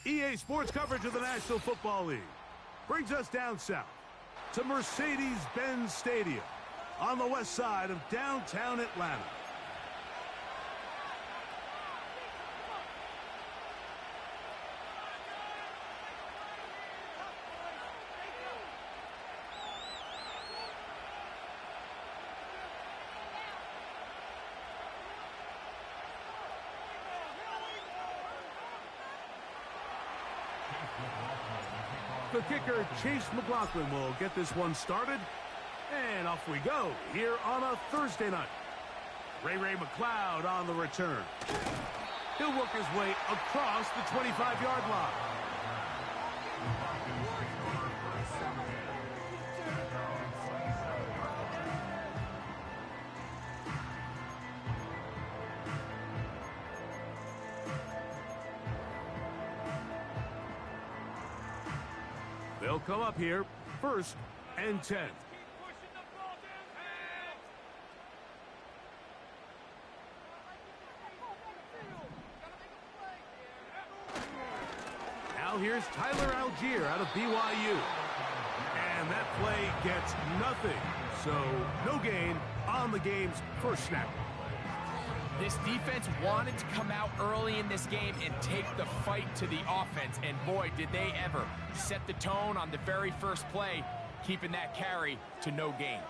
EA Sports coverage of the National Football League brings us down south to Mercedes-Benz Stadium on the west side of downtown Atlanta. The kicker, Chase McLaughlin, will get this one started. And off we go here on a Thursday night. Ray McLeod on the return. He'll work his way across the 25-yard line. They'll come up here, 1st and 10. Now here's Tyler Algier out of BYU. And that play gets nothing. So no gain on the game's first snap. This defense wanted to come out early in this game and take the fight to the offense. And boy, did they ever set the tone on the very first play, keeping that carry to no gain.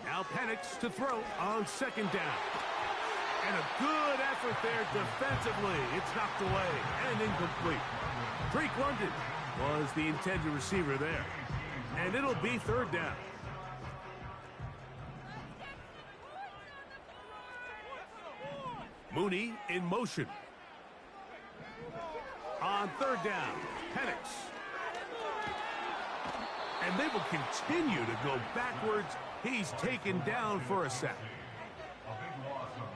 Now Penix to throw on 2nd down. And a good effort there defensively. It's knocked away and incomplete. Drake London was the intended receiver there. And it'll be 3rd down. Mooney in motion. On 3rd down, Penix. And they will continue to go backwards. He's taken down for a sack.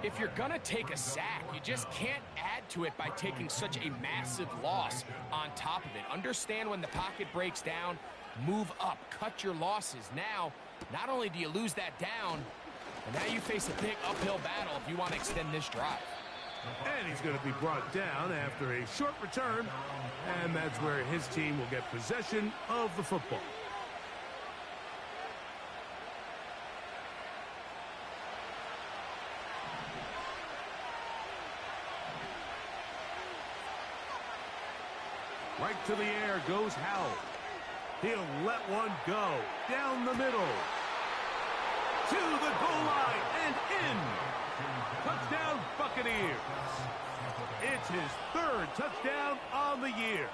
If you're going to take a sack, you just can't add to it by taking such a massive loss on top of it. Understand when the pocket breaks down, move up, cut your losses. Now, not only do you lose that down, but now you face a big uphill battle if you want to extend this drive. And he's going to be brought down after a short return, and that's where his team will get possession of the football. Right to the air goes Howell. He'll let one go down the middle. To the goal line and in. Touchdown, Buccaneers. It's his 3rd touchdown on the year.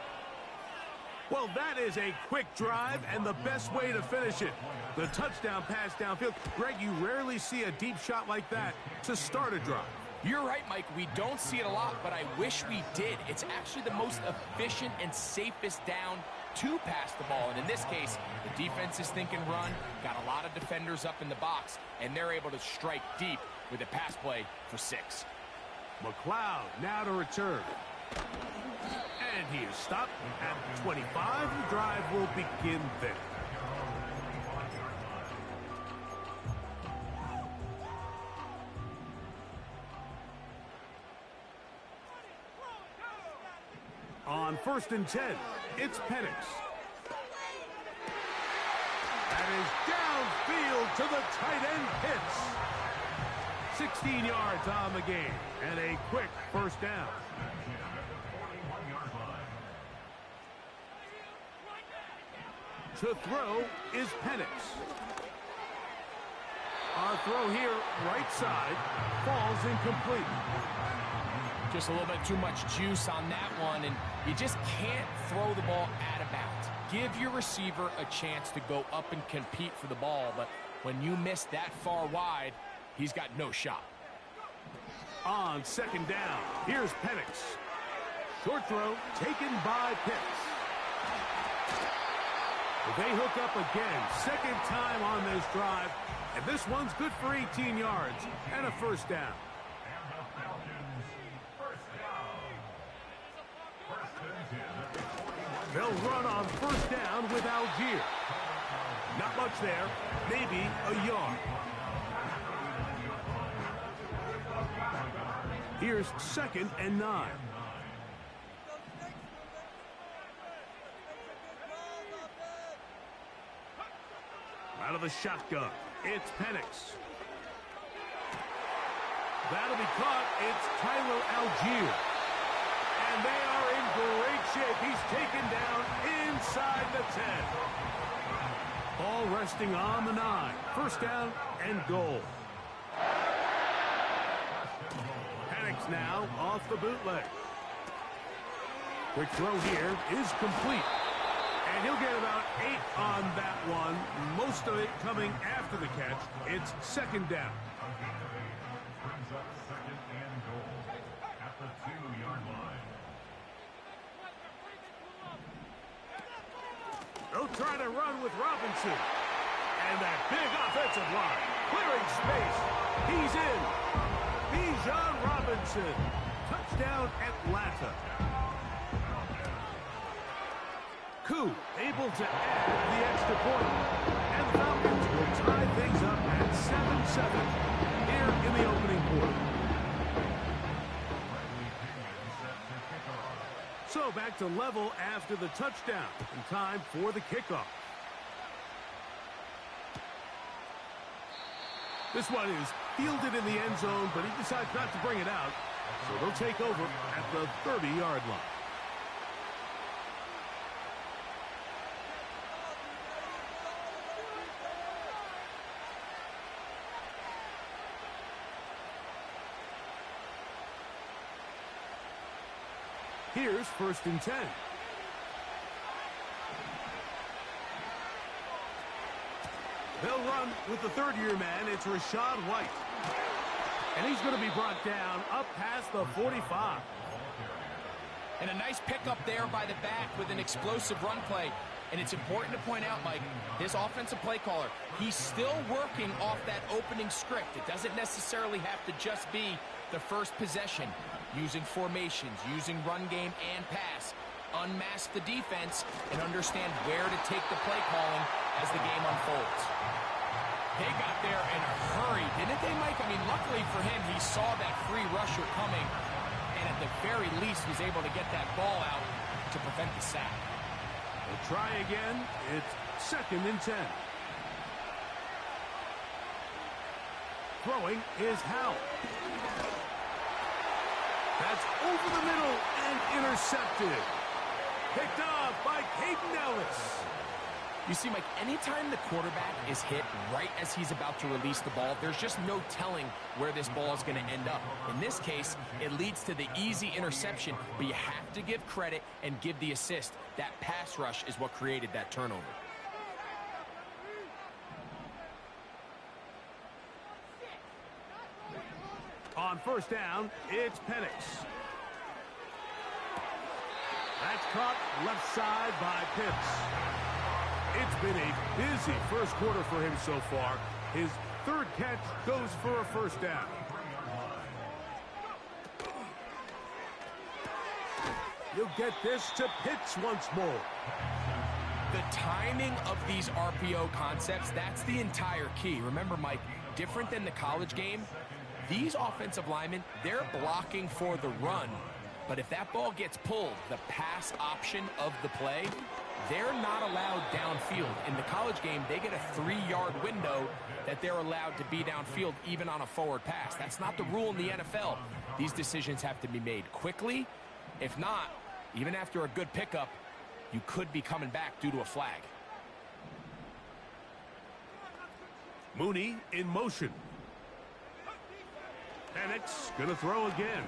Well, that is a quick drive and the best way to finish it. The touchdown pass downfield. Greg, you rarely see a deep shot like that to start a drive. You're right, Mike. We don't see it a lot, but I wish we did. It's actually the most efficient and safest down to pass the ball. And in this case, the defense is thinking run, got a lot of defenders up in the box, and they're able to strike deep with a pass play for 6. McLeod now to return. And he is stopped at 25. The drive will begin there. On 1st and 10, it's Penix. That is downfield to the tight end hits. 16 yards on the game and a quick 1st down. To throw is Penix. Our throw here, right side, falls incomplete. Just a little bit too much juice on that one, and you just can't throw the ball out of bounds. Give your receiver a chance to go up and compete for the ball, but when you miss that far wide, he's got no shot. On 2nd down, here's Penix. Short throw taken by Pitts. They hook up again, 2nd time on this drive, and this one's good for 18 yards and a 1st down. They'll run on 1st down with Algier. Not much much there. Maybe a yard. Here's 2nd and 9. Out of the shotgun, it's Penix. That'll be caught. It's Tyler Algier. And they are in great shape. He's taken down inside the 10. Ball resting on the 9. First down and goal. Penix now off the bootleg. Quick throw here is complete. And he'll get about 8 on that one. Most of it coming after the catch. It's 2nd down. Brings up 2nd and goal at the 2-yard line. They'll try to run with Robinson. And that big offensive line. Clearing space. He's in. Bijan Robinson. Touchdown Atlanta. Koo able to add the extra point. And the Falcons will tie things up at 7-7 here in the opening quarter. So back to level after the touchdown. And time for the kickoff. This one is fielded in the end zone, but he decides not to bring it out. So they'll take over at the 30-yard line. Here's 1st and 10. They'll run with the 3rd-year man. It's Rashad White. And he's going to be brought down up past the 45. And a nice pickup there by the back with an explosive run play. And it's important to point out, Mike, this offensive play caller, he's still working off that opening script. It doesn't necessarily have to just be the first possession. Using formations, using run game and pass. Unmask the defense and understand where to take the play calling as the game unfolds. They got there in a hurry, didn't they, Mike? I mean, luckily for him, he saw that free rusher coming and at the very least was able to get that ball out to prevent the sack. They'll try again. It's 2nd and 10. Throwing is Howell. That's over the middle and intercepted. Picked off by Caden Ellis. You see, Mike, anytime the quarterback is hit right as he's about to release the ball, there's just no telling where this ball is going to end up. In this case, it leads to the easy interception, but you have to give credit and give the assist. That pass rush is what created that turnover. On 1st down, it's Penix. That's caught left side by Pitts. It's been a busy first quarter for him so far. His 3rd catch goes for a 1st down. You'll get this to Pitts once more. The timing of these RPO concepts, that's the entire key. Remember, Mike, different than the college game, these offensive linemen, they're blocking for the run. But if that ball gets pulled, the pass option of the play, they're not allowed downfield. In the college game, they get a 3-yard window that they're allowed to be downfield even on a forward pass. That's not the rule in the NFL. These decisions have to be made quickly. If not, even after a good pickup, you could be coming back due to a flag. Mooney in motion. Penix going to throw again.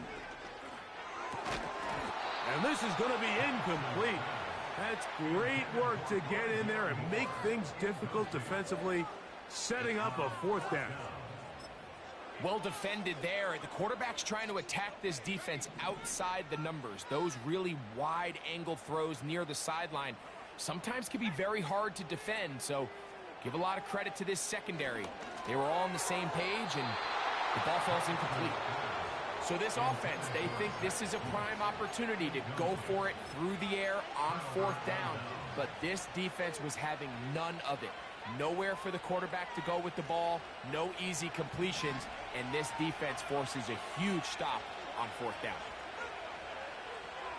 And this is going to be incomplete. That's great work to get in there and make things difficult defensively, setting up a 4th down. Well defended there. The quarterback's trying to attack this defense outside the numbers. Those really wide angle throws near the sideline sometimes can be very hard to defend. So give a lot of credit to this secondary. They were all on the same page and the ball falls incomplete. So this offense, they think this is a prime opportunity to go for it through the air on 4th down. But this defense was having none of it. Nowhere for the quarterback to go with the ball, no easy completions, and this defense forces a huge stop on 4th down.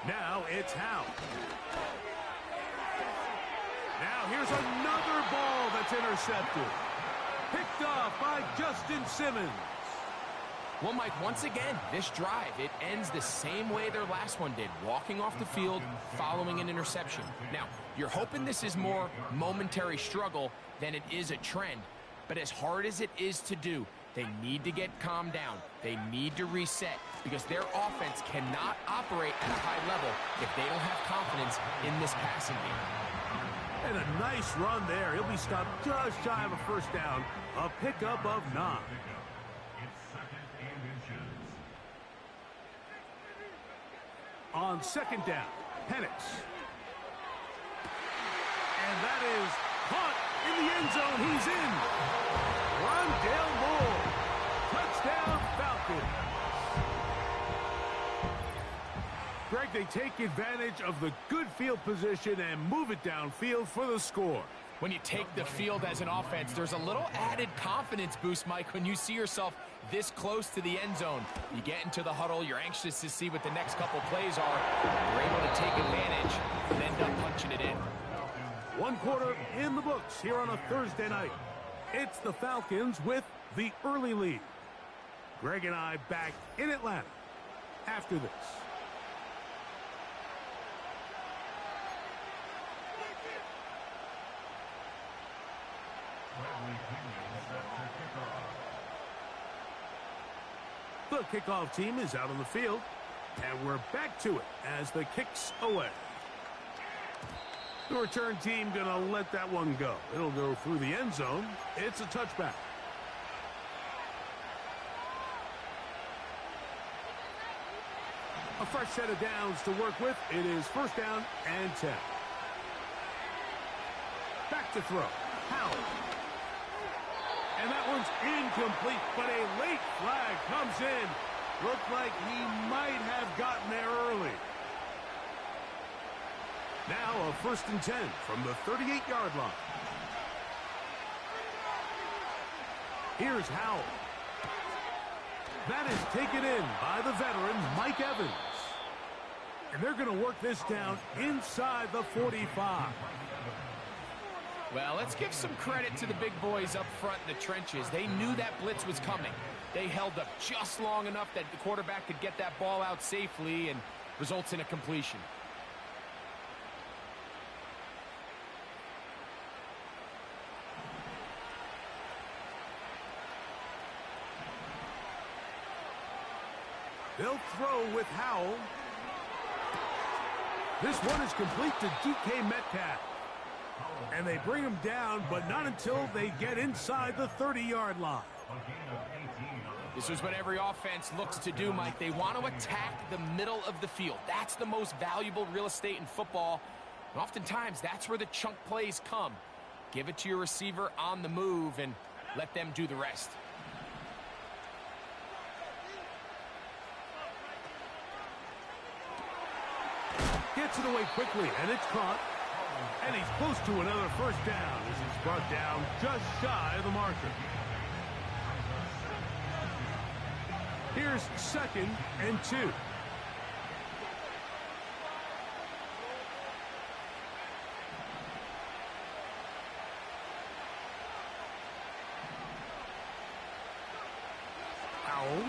Now it's Howe. Now here's another ball that's intercepted. Picked off by Justin Simmons. Well, Mike, once again, this drive, it ends the same way their last one did, walking off the field following an interception. Now, you're hoping this is more momentary struggle than it is a trend, but as hard as it is to do, they need to get calmed down. They need to reset because their offense cannot operate at a high level if they don't have confidence in this passing game. And a nice run there. He'll be stopped just shy of a 1st down. A pickup of 9. On 2nd down, Penix. And that is caught in the end zone. He's in. Rondale Moore. Touchdown, Falcons. Greg, they take advantage of the good field position and move it downfield for the score. When you take the field as an offense, there's a little added confidence boost, Mike, when you see yourself this close to the end zone. You get into the huddle, you're anxious to see what the next couple plays are. You're able to take advantage and end up punching it in. 1 quarter in the books here on a Thursday night. It's the Falcons with the early lead. Greg and I back in Atlanta after this. The kickoff team is out on the field, and we're back to it as the kick's away. The return team going to let that one go. It'll go through the end zone. It's a touchback. A fresh set of downs to work with. It is 1st down and 10. Back to throw. Howell. And that one's incomplete, but a late flag comes in. Looked like he might have gotten there early. Now a 1st and 10 from the 38-yard line. Here's Howell. That is taken in by the veteran, Mike Evans. And they're going to work this down inside the 45. Well, let's give some credit to the big boys up front in the trenches. They knew that blitz was coming. They held up just long enough that the quarterback could get that ball out safely and results in a completion. They'll throw with Howell. This one is complete to DK Metcalf. And they bring him down, but not until they get inside the 30-yard line. This is what every offense looks to do, Mike. They want to attack the middle of the field. That's the most valuable real estate in football. And oftentimes, that's where the chunk plays come. Give it to your receiver on the move and let them do the rest. Gets it away quickly, and it's caught. And he's close to another 1st down as he's brought down just shy of the marker. Here's 2nd and 2. Howell.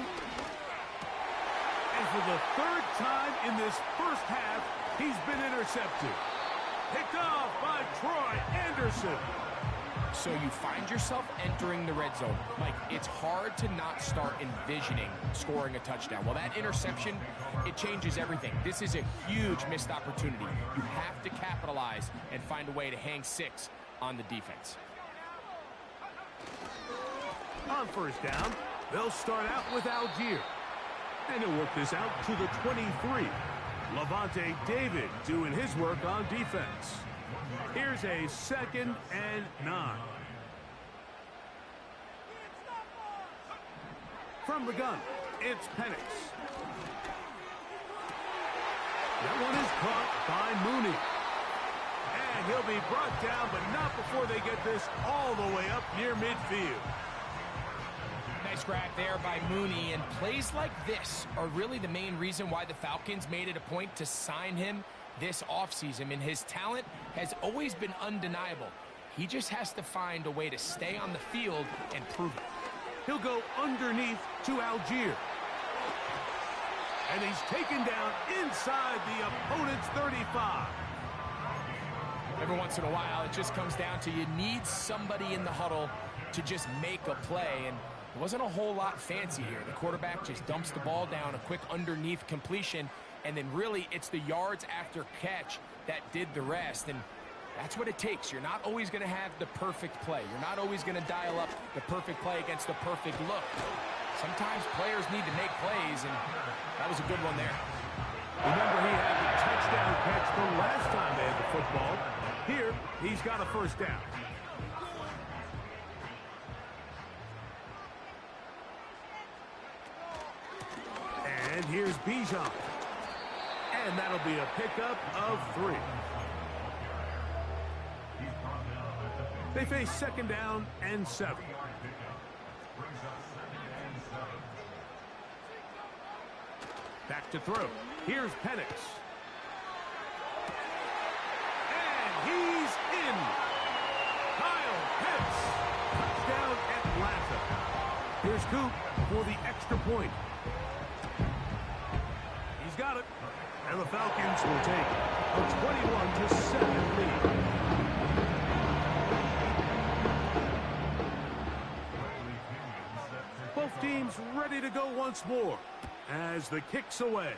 And for the 3rd time in this 1st half, he's been intercepted. Picked off by Troy Anderson. So you find yourself entering the red zone. Mike, it's hard to not start envisioning scoring a touchdown. Well, that interception, it changes everything. This is a huge missed opportunity. You have to capitalize and find a way to hang 6 on the defense. On 1st down, they'll start out with Algier. And he'll work this out to the 23. Levante David doing his work on defense. Here's a 2nd and 9. From the gun, it's Penix. That one is caught by Mooney. And he'll be brought down, but not before they get this all the way up near midfield. Nice grab there by Mooney, and plays like this are really the main reason why the Falcons made it a point to sign him this offseason. And his talent has always been undeniable. He just has to find a way to stay on the field and prove it. He'll go underneath to Algier. And he's taken down inside the opponent's 35. Every once in a while, it just comes down to you need somebody in the huddle to just make a play. And it wasn't a whole lot fancy here. The quarterback just dumps the ball down, a quick underneath completion, and then really it's the yards after catch that did the rest. And that's what it takes. You're not always going to have the perfect play. You're not always going to dial up the perfect play against the perfect look. Sometimes players need to make plays, and that was a good one there. Remember, he had the touchdown catch the last time they had the football. Here, he's got a first down. And here's Bijan. And that'll be a pickup of 3. They face second down and 7. Back to throw. Here's Penix. And he's in. Kyle Pitts. Touchdown Atlanta. Here's Coop for the extra point. He's got it. And the Falcons will take a 21-7 lead. Both teams ready to go once more as the kick's away.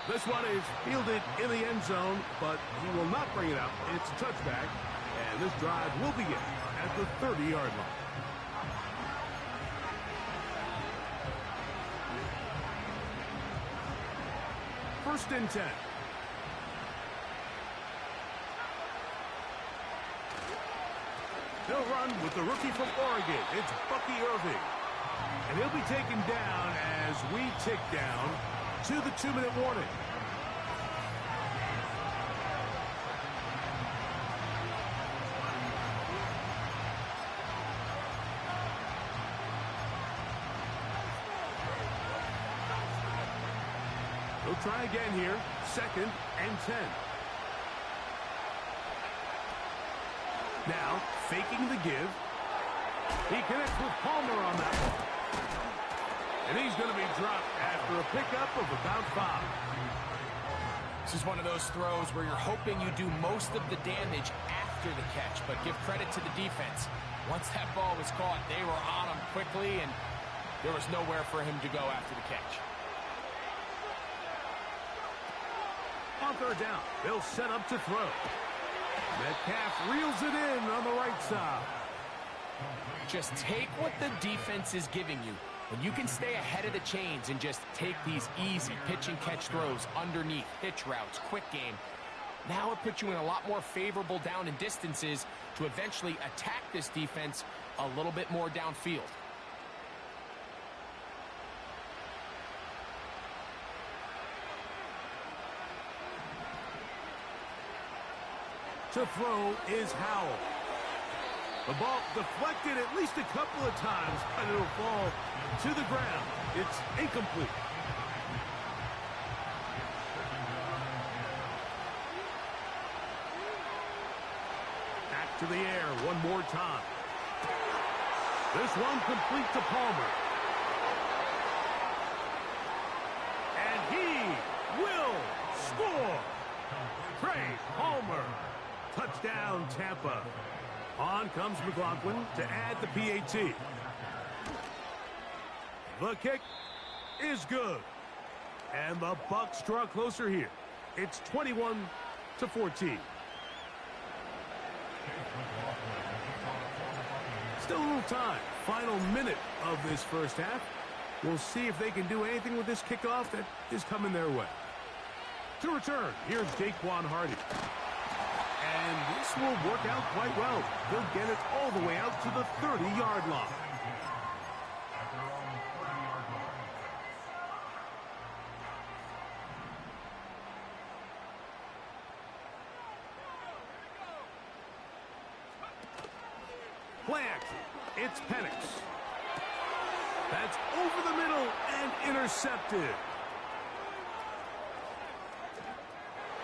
This one is fielded in the end zone, but he will not bring it out. It's a touchback, and this drive will begin at the 30-yard line. First and 10. They'll run with the rookie from Oregon. It's Bucky Irving. And he'll be taken down as we tick down to the 2-minute warning. He'll try again here. Second and 10. Now, faking the give. He connects with Palmer on that one. And he's going to be dropped after a pickup of about 5. This is one of those throws where you're hoping you do most of the damage after the catch, but give credit to the defense. Once that ball was caught, they were on him quickly, and there was nowhere for him to go after the catch. On third down, they'll set up to throw. Metcalf reels it in on the right side. Just take what the defense is giving you. When you can stay ahead of the chains and just take these easy pitch and catch throws underneath, hitch routes, quick game, now it puts you in a lot more favorable down and distances to eventually attack this defense a little bit more downfield. To throw is Howell. The ball deflected at least a couple of times, but it'll fall to the ground. It's incomplete. Back to the air one more time. This one complete to Palmer. And he will score. Trey Palmer. Touchdown, Tampa. On comes McLaughlin to add the PAT. The kick is good. And the Bucs draw closer here. It's 21-14. Still a little time. Final minute of this first half. We'll see if they can do anything with this kickoff that is coming their way. To return, here's Jaquan Hardy. And this will work out quite well. He'll get it all the way out to the 30-yard line. Play action. It's Penix. That's over the middle and intercepted.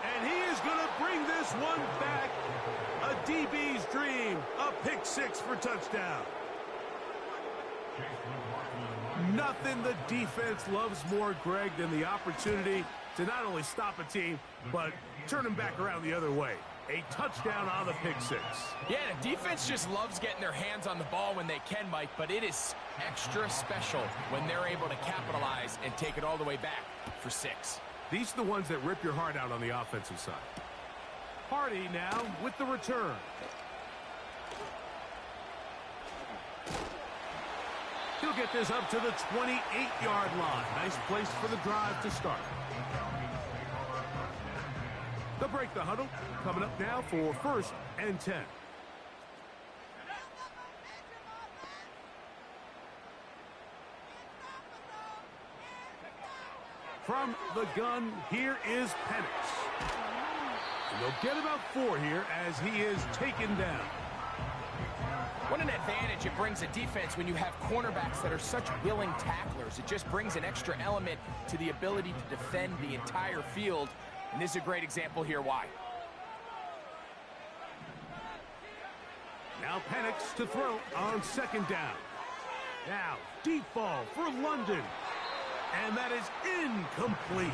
And he is going to bring this one back. A DB's dream. A pick six for touchdown. Nothing the defense loves more, Greg, than the opportunity to not only stop a team, but turn them back around the other way. A touchdown on the pick six. Yeah, the defense just loves getting their hands on the ball when they can, Mike, but it is extra special when they're able to capitalize and take it all the way back for six. These are the ones that rip your heart out on the offensive side. Hardy now with the return. He'll get this up to the 28-yard line. Nice place for the drive to start. They'll break the huddle. Coming up now for 1st and 10. From the gun, here is Penix. And they'll get about 4 here as he is taken down. What an advantage it brings a defense when you have cornerbacks that are such willing tacklers. It just brings an extra element to the ability to defend the entire field. And this is a great example here why. Now Penix to throw on 2nd down. Now deep ball for London. And that is incomplete.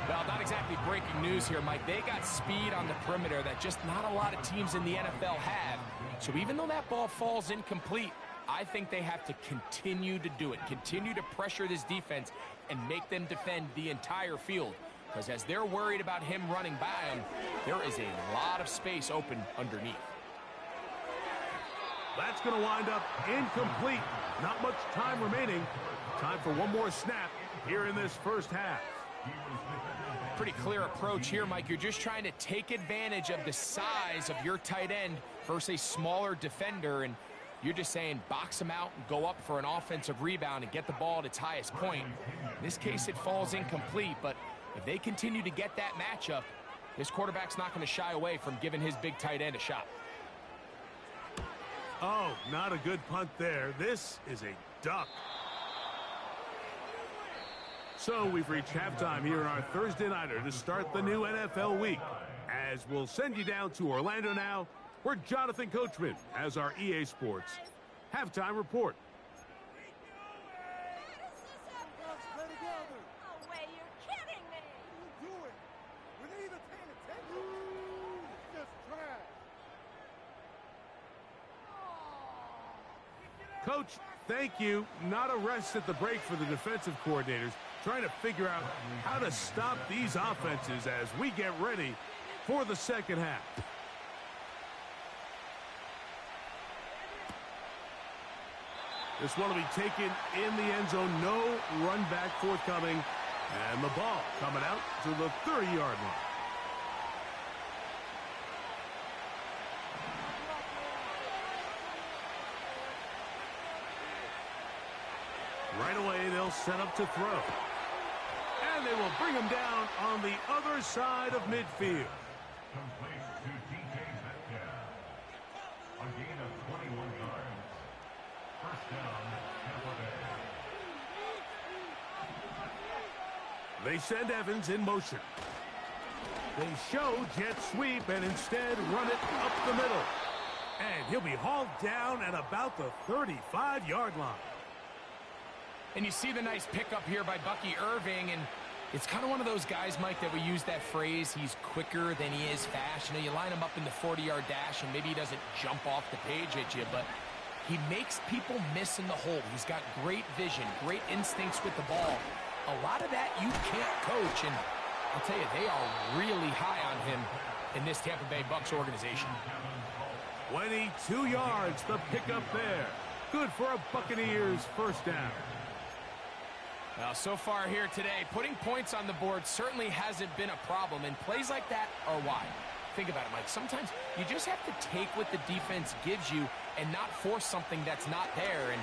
Well, not exactly breaking news here, Mike. They got speed on the perimeter that just not a lot of teams in the NFL have. So even though that ball falls incomplete, I think they have to continue to do it. Continue to pressure this defense and make them defend the entire field. Because as they're worried about him running by them, there is a lot of space open underneath. That's going to wind up incomplete. Not much time remaining. Time for one more snap here in this first half. Pretty clear approach here, Mike. You're just trying to take advantage of the size of your tight end versus a smaller defender, and you're just saying box him out and go up for an offensive rebound and get the ball at its highest point. In this case, it falls incomplete, but if they continue to get that matchup, this quarterback's not going to shy away from giving his big tight end a shot. Oh, not a good punt there. This is a duck. So we've reached halftime here in our Thursday Nighter to start the new NFL week. As we'll send you down to Orlando now, where Jonathan Coachman has our EA Sports halftime report. Coach, thank you. Not a rest at the break for the defensive coordinators, trying to figure out how to stop these offenses as we get ready for the second half. This one will be taken in the end zone. No run back forthcoming. And the ball coming out to the 30-yard line. Right away, they'll set up to throw. And they will bring him down on the other side of midfield. Complete to DJ Metcalf. A gain of 21 yards. First down, Tampa Bay. They send Evans in motion. They show jet sweep and instead run it up the middle. And he'll be hauled down at about the 35-yard line. And you see the nice pickup here by Bucky Irving, and it's kind of one of those guys, Mike, that we use that phrase, he's quicker than he is fast. You know, you line him up in the 40-yard dash, and maybe he doesn't jump off the page at you, but he makes people miss in the hole. He's got great vision, great instincts with the ball. A lot of that you can't coach, and I'll tell you, they are really high on him in this Tampa Bay Bucs organization. 22 yards, the pickup there. Good for a Buccaneers first down. Well, so far here today, putting points on the board certainly hasn't been a problem, and plays like that are why. Think about it, Mike. Sometimes you just have to take what the defense gives you and not force something that's not there, and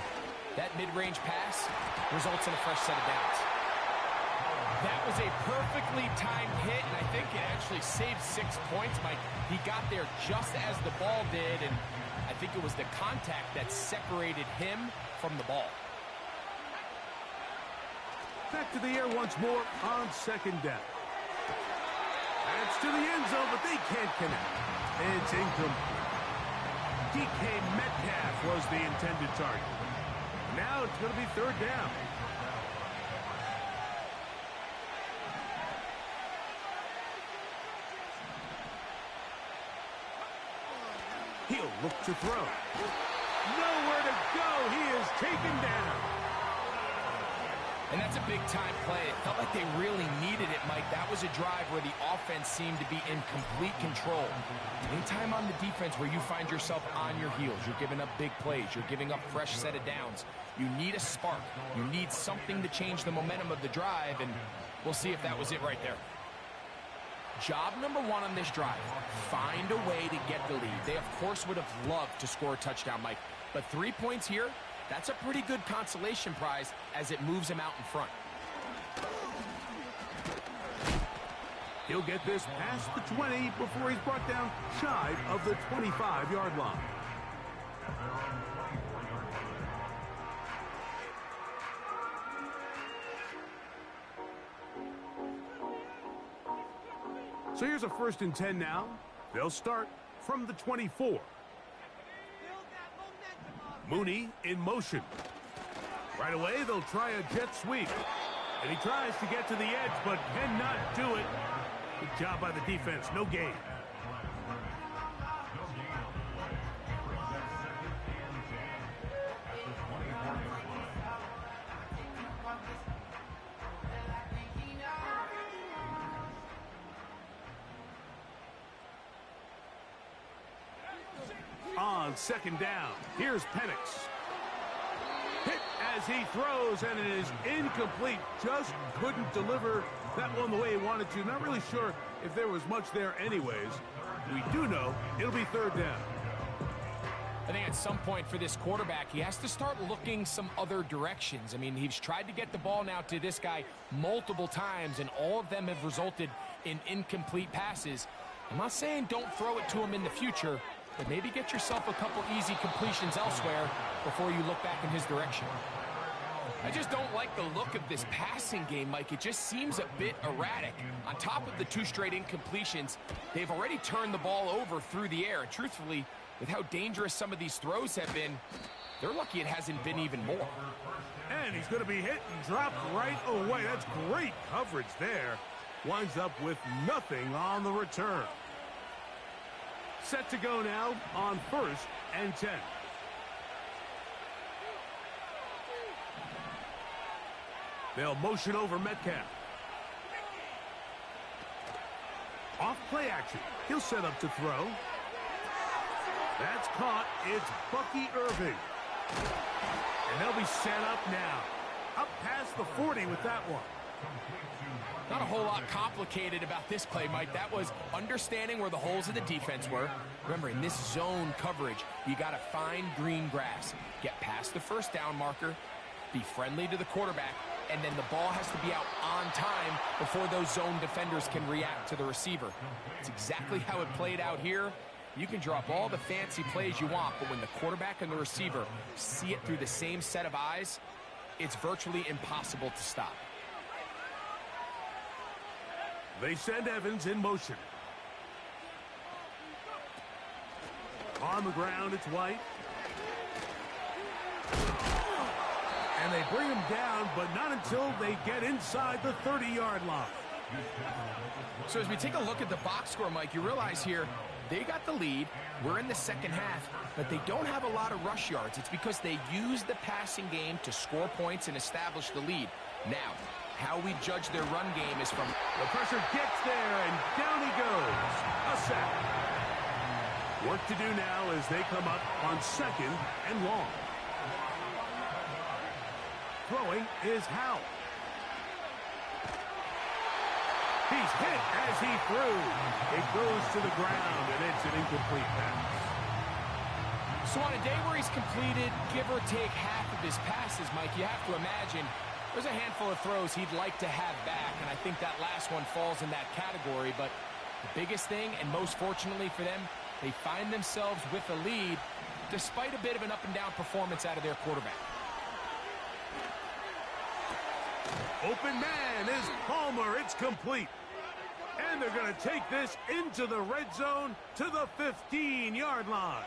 that mid-range pass results in a fresh set of downs. That was a perfectly timed hit, and I think it actually saved 6 points, Mike. He got there just as the ball did, and I think it was the contact that separated him from the ball. Back to the air once more on second down. That's to the end zone, but they can't connect. It's incomplete. DK Metcalf was the intended target. Now it's going to be third down. He'll look to throw. Nowhere to go. He is taken down. And that's a big-time play. It felt like they really needed it, Mike. That was a drive where the offense seemed to be in complete control. Anytime on the defense where you find yourself on your heels, you're giving up big plays, you're giving up fresh set of downs, you need a spark. You need something to change the momentum of the drive, and we'll see if that was it right there. Job number 1 on this drive, find a way to get the lead. They, of course, would have loved to score a touchdown, Mike, but 3 points here, that's a pretty good consolation prize as it moves him out in front. He'll get this past the 20 before he's brought down shy of the 25-yard line. So here's a 1st and 10 now. They'll start from the 24. Mooney in motion. Right away, they'll try a jet sweep. And he tries to get to the edge, but cannot do it. Good job by the defense. No gain. On second down, here's Penix. Hit as he throws, and it is incomplete. Just couldn't deliver that one the way he wanted to. Not really sure if there was much there anyways. We do know it'll be third down. I think at some point for this quarterback, he has to start looking some other directions. I mean, he's tried to get the ball now to this guy multiple times, and all of them have resulted in incomplete passes. I'm not saying don't throw it to him in the future, but maybe get yourself a couple easy completions elsewhere before you look back in his direction. I just don't like the look of this passing game, Mike. It just seems a bit erratic. On top of the 2 straight incompletions, they've already turned the ball over through the air. And truthfully, with how dangerous some of these throws have been, they're lucky it hasn't been even more. And he's going to be hit and dropped right away. That's great coverage there. Winds up with nothing on the return. Set to go now on 1st and 10. They'll motion over Metcalf. Off play action. He'll set up to throw. That's caught. It's Bucky Irving. And they'll be set up now. Up past the 40 with that one. Not a whole lot complicated about this play, Mike. That was understanding where the holes of the defense were. Remember, in this zone coverage, you got to find green grass. Get past the 1st down marker, be friendly to the quarterback, and then the ball has to be out on time before those zone defenders can react to the receiver. It's exactly how it played out here. You can drop all the fancy plays you want, but when the quarterback and the receiver see it through the same set of eyes, it's virtually impossible to stop. They send Evans in motion. On the ground, it's White. And they bring him down, but not until they get inside the 30-yard line. So as we take a look at the box score, Mike, you realize here, they got the lead. We're in the second half, but they don't have a lot of rush yards. It's because they use the passing game to score points and establish the lead. Now, how we judge their run game is from... The pressure gets there, and down he goes. A sack. Work to do now as they come up on 2nd and long. Throwing is Howe. He's hit as he threw. It goes to the ground, and it's an incomplete pass. So on a day where he's completed, give or take half of his passes, Mike, you have to imagine There's a handful of throws he'd like to have back, and I think that last one falls in that category. But the biggest thing, and most fortunately for them, they find themselves with a lead despite a bit of an up-and-down performance out of their quarterback. Open man is Palmer. It's complete. And they're going to take this into the red zone to the 15-yard line.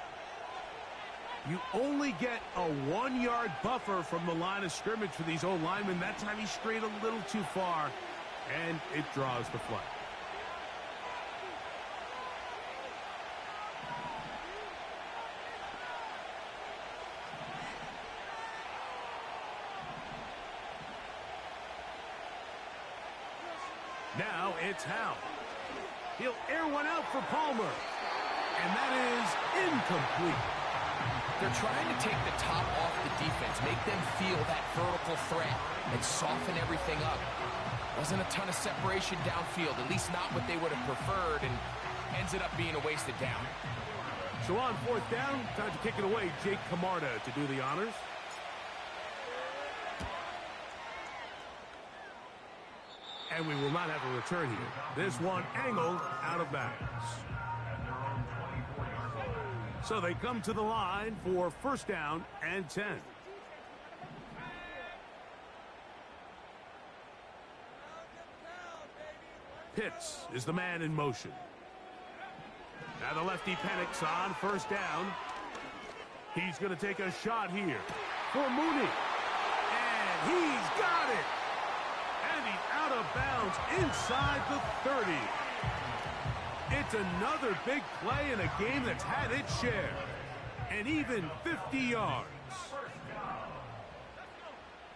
You only get a 1-yard buffer from the line of scrimmage for these old linemen. That time he strayed a little too far, and it draws the flag. Now it's Howe. He'll air one out for Palmer. And that is incomplete. They're trying to take the top off the defense, make them feel that vertical threat, and soften everything up. Wasn't a ton of separation downfield, at least not what they would have preferred, and ended up being a wasted down. So on fourth down, time to kick it away. Jake Camarda to do the honors. And we will not have a return here. This one angled out of bounds. So they come to the line for first down and 10. Pitts is the man in motion. Now the lefty Penix on first down. He's going to take a shot here for Mooney. And he's got it. And he's out of bounds inside the 30. It's another big play in a game that's had its share. And even 50 yards.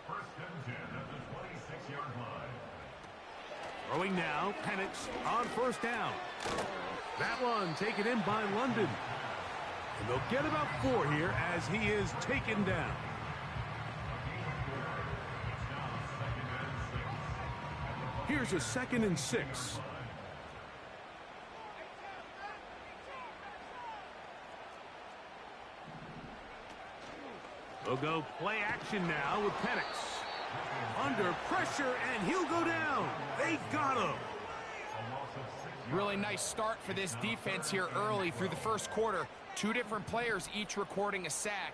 First and 10 at the 26-yard line. Throwing now, Penix on first down. That one taken in by London. And they'll get about 4 here as he is taken down. Here's a 2nd and 6. They'll go play action now with Penix. Under pressure, and he'll go down. They got him. Really nice start for this defense here early through the first quarter. 2 different players each recording a sack.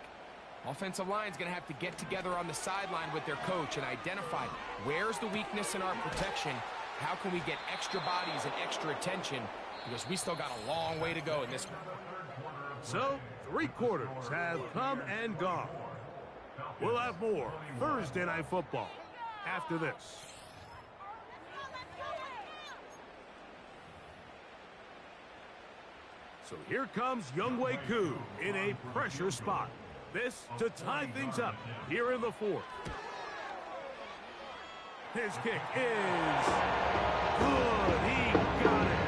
Offensive line's going to have to get together on the sideline with their coach and identify where's the weakness in our protection. How can we get extra bodies and extra attention? Because we still got a long way to go in this one. So, 3 quarters have come and gone. We'll have more Thursday Night Football after this. So here comes Younghoe Koo in a pressure spot. This to tie things up here in the 4th. His kick is good. He got it.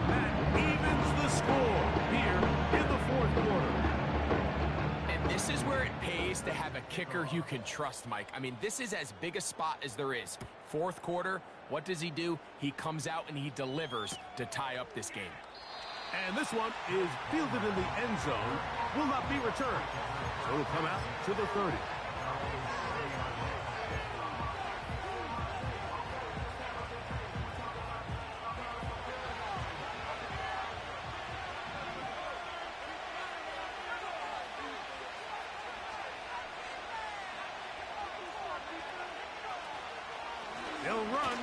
That evens the score here in the 4th quarter. And this is where it pays to have a kicker you can trust, Mike. I mean, this is as big a spot as there is. 4th quarter, what does he do? He comes out and he delivers to tie up this game. And this one is fielded in the end zone. Will not be returned. So it'll come out to the 30. They'll run.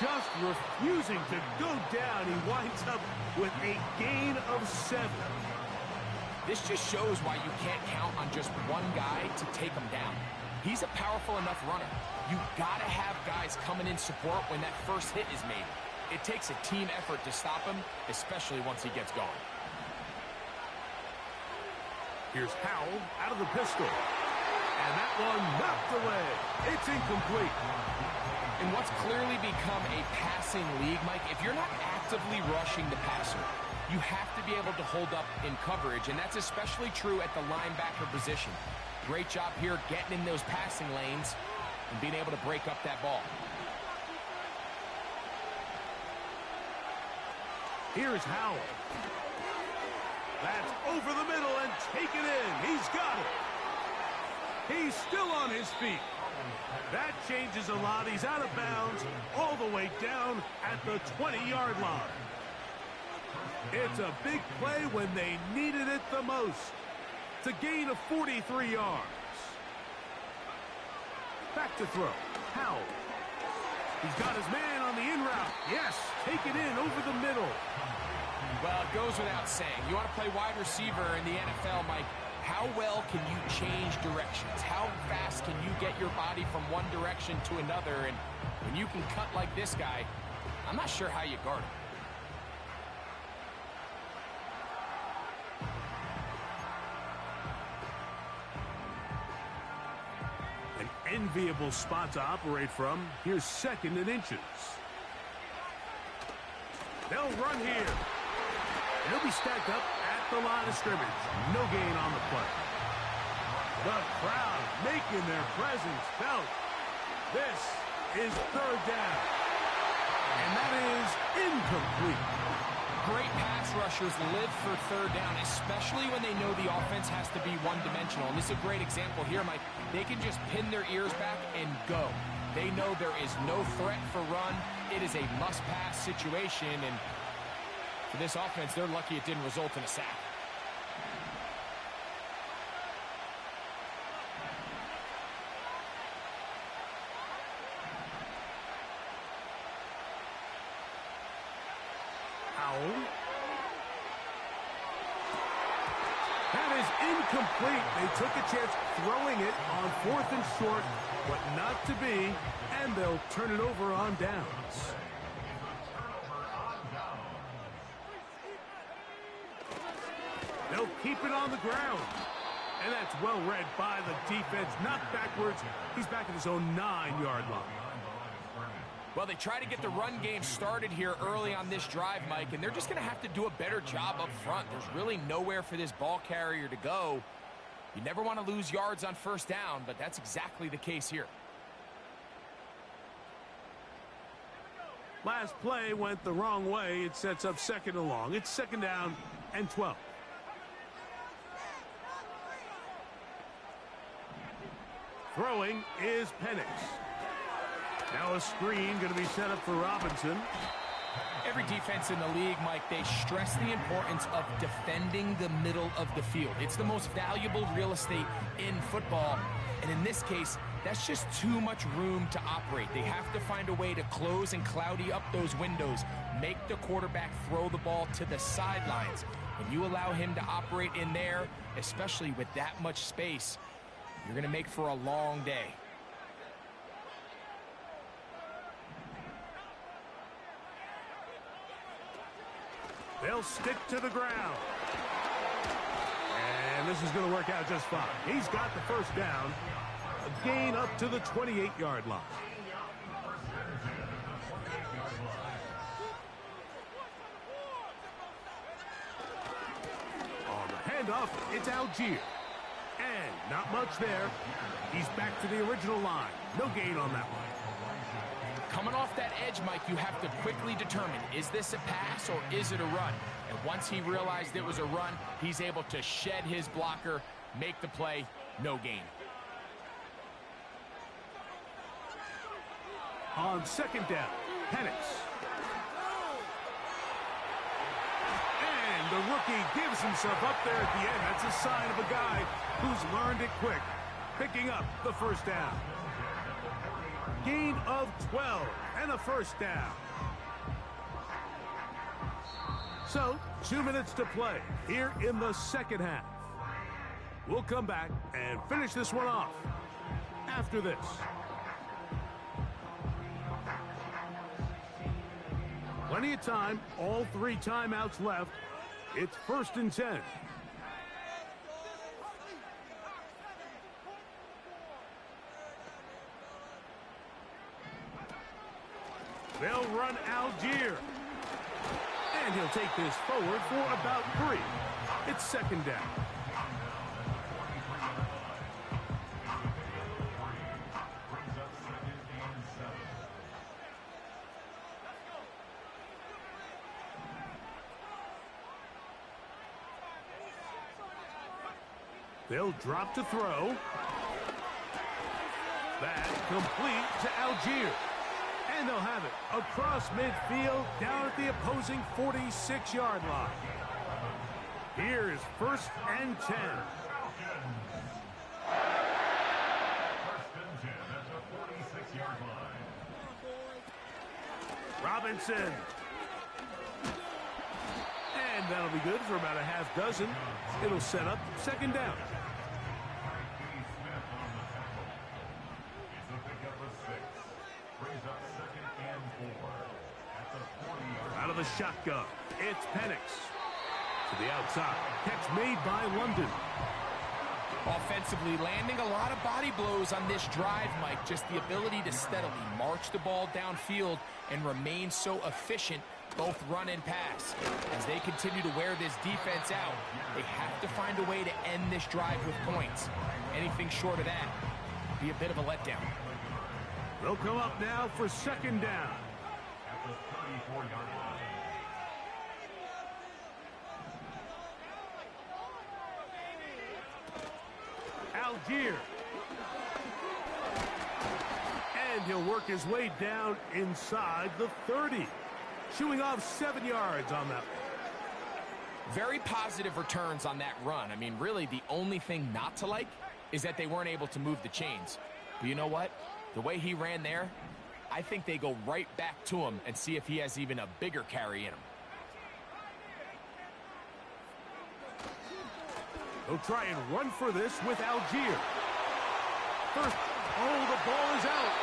Just refusing to go down. He winds up with a gain of 7. This just shows why you can't count on just one guy to take him down. He's a powerful enough runner. You got to have guys coming in support when that first hit is made. It takes a team effort to stop him, especially once he gets going. Here's Howell out of the pistol. And that one knocked away. It's incomplete. In what's clearly become a passing league, Mike, if you're not actively rushing the passer, you have to be able to hold up in coverage, and that's especially true at the linebacker position. Great job here getting in those passing lanes and being able to break up that ball. Here's Howell. That's over the middle and taken in. He's got it. He's still on his feet. That changes a lot. He's out of bounds all the way down at the 20-yard line. It's a big play when they needed it the most. It's a gain of 43 yards. Back to throw. Howell. He's got his man on the in route. Yes, take it in over the middle. Well, it goes without saying. You want to play wide receiver in the NFL, Mike. How well can you change directions? How fast can you get your body from one direction to another? And when you can cut like this guy, I'm not sure how you guard him. An enviable spot to operate from. Here's 2nd and inches. They'll run here. They'll be stacked up at the line of scrimmage. No gain on the play. The crowd making their presence felt. This is 3rd down. And that is incomplete. Great pass rushers live for 3rd down, especially when they know the offense has to be one-dimensional. And this is a great example here, Mike. They can just pin their ears back and go. They know there is no threat for run. It is a must-pass situation, and for this offense, they're lucky it didn't result in a sack. Howell. That is incomplete. They took a chance throwing it on 4th and short, but not to be, and they'll turn it over on downs. They'll keep it on the ground. And that's well read by the defense. Knocked backwards. He's back at his own 9-yard line. Well, they try to get the run game started here early on this drive, Mike, and they're just going to have to do a better job up front. There's really nowhere for this ball carrier to go. You never want to lose yards on 1st down, but that's exactly the case here. Last play went the wrong way. It sets up 2nd and long. It's 2nd down and 12. Throwing is Penix. Now a screen going to be set up for Robinson. Every defense in the league, Mike, they stress the importance of defending the middle of the field. It's the most valuable real estate in football. And in this case, that's just too much room to operate. They have to find a way to close and cloudy up those windows, make the quarterback throw the ball to the sidelines. When you allow him to operate in there, especially with that much space, you're going to make for a long day. They'll stick to the ground. And this is going to work out just fine. He's got the 1st down. A gain up to the 28-yard line. On the handoff, it's Algier. And not much there. He's back to the original line. No gain on that one. Coming off that edge, Mike, you have to quickly determine, is this a pass or is it a run? And once he realized it was a run, he's able to shed his blocker, make the play, no gain. On 2nd down, Penix. And the rookie gives himself up there at the end. That's a sign of a guy who's learned it quick, picking up the 1st down. Gain of 12 and a 1st down. So, 2 minutes to play here in the 2nd half. We'll come back and finish this one off after this. Plenty of time, all 3 timeouts left. It's 1st and 10. They'll run Algier. And he'll take this forward for about 3. It's 2nd down. They'll drop to throw. That complete to Algier. And they'll have it across midfield down at the opposing 46-yard line. Here is 1st and 10. First and 10 at the 46-yard line. Robinson. And that'll be good for about a half dozen. It'll set up 2nd down. Out of the shotgun, it's Penix. To the outside, catch made by London. Offensively, landing a lot of body blows on this drive, Mike. Just the ability to steadily march the ball downfield and remain so efficient, both run and pass. As they continue to wear this defense out, they have to find a way to end this drive with points. Anything short of that would be a bit of a letdown. They'll come up now for 2nd down. At the 34-yard line. Algier. And he'll work his way down inside the 30. Chewing off 7 yards on that one. Very positive returns on that run. I mean, really, the only thing not to like is that they weren't able to move the chains. But you know what? The way he ran there, I think they go right back to him and see if he has even a bigger carry in him. They'll try and run for this with Algier. First, oh, the ball is out.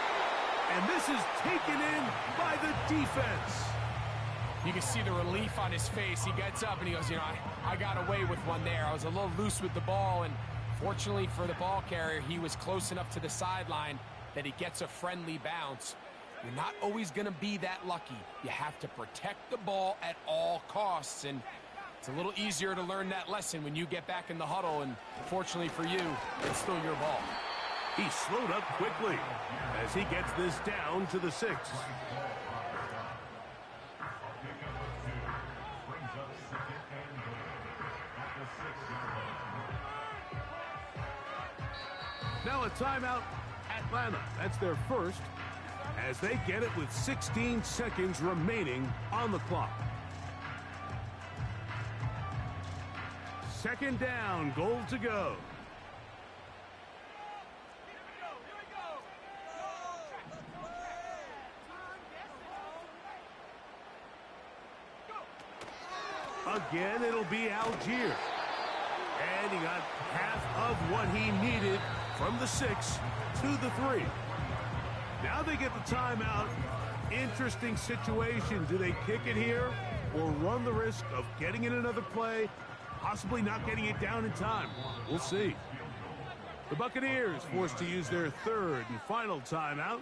And this is taken in by the defense. You can see the relief on his face. He gets up and he goes, you know, I got away with one there. I was a little loose with the ball, and fortunately for the ball carrier, he was close enough to the sideline that he gets a friendly bounce. You're not always going to be that lucky. You have to protect the ball at all costs, and it's a little easier to learn that lesson when you get back in the huddle, and fortunately for you, it's still your ball. He slowed up quickly as he gets this down to the 6. Now a timeout, Atlanta. That's their first, as they get it with 16 seconds remaining on the clock. 2nd down, goal to go. Again, it'll be Algier. And he got half of what he needed from the 6 to the 3. Now they get the timeout. Interesting situation. Do they kick it here or run the risk of getting in another play, possibly not getting it down in time? We'll see. The Buccaneers forced to use their 3rd and final timeout.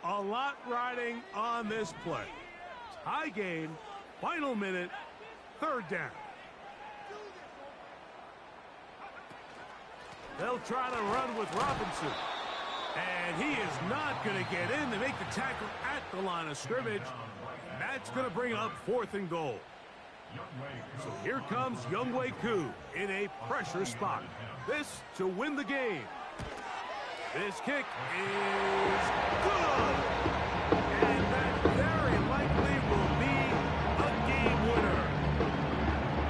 A lot riding on this play. Tie game, final minute, 3rd down. They'll try to run with Robinson. And he is not going to get in. They make the tackle at the line of scrimmage. That's going to bring up 4th and goal. So here comes Younghoe Koo in a pressure spot. This to win the game. This kick is good. And that very likely will be a game winner.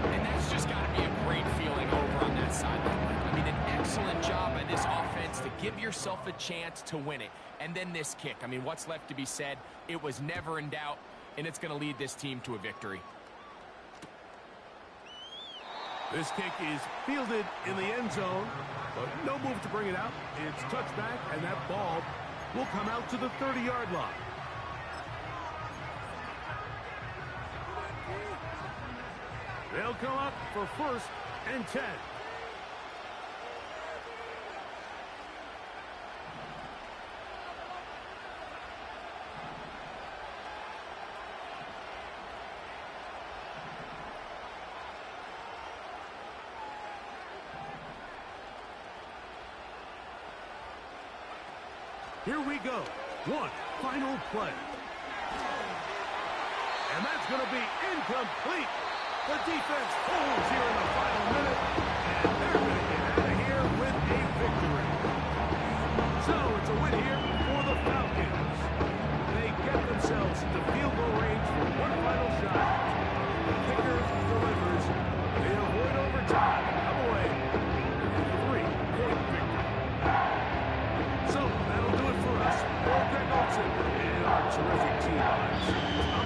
And that's just got to be a great feeling over on that sideline. I mean, an excellent job by this offense to give yourself a chance to win it. And then this kick. I mean, what's left to be said? It was never in doubt, and it's going to lead this team to a victory. This kick is fielded in the end zone, but no move to bring it out. It's touchback, and that ball will come out to the 30-yard line. They'll come up for 1st and 10. Here we go. One final play. And that's going to be incomplete. The defense holds here in the final minute, and they're going to get out of here with a victory. So it's a win here for the Falcons. They get themselves to field goal range for one final shot. The kicker delivers. They avoid overtime and come away with a 3-point victory. So that'll do it for us. For Greg Olson and our terrific team.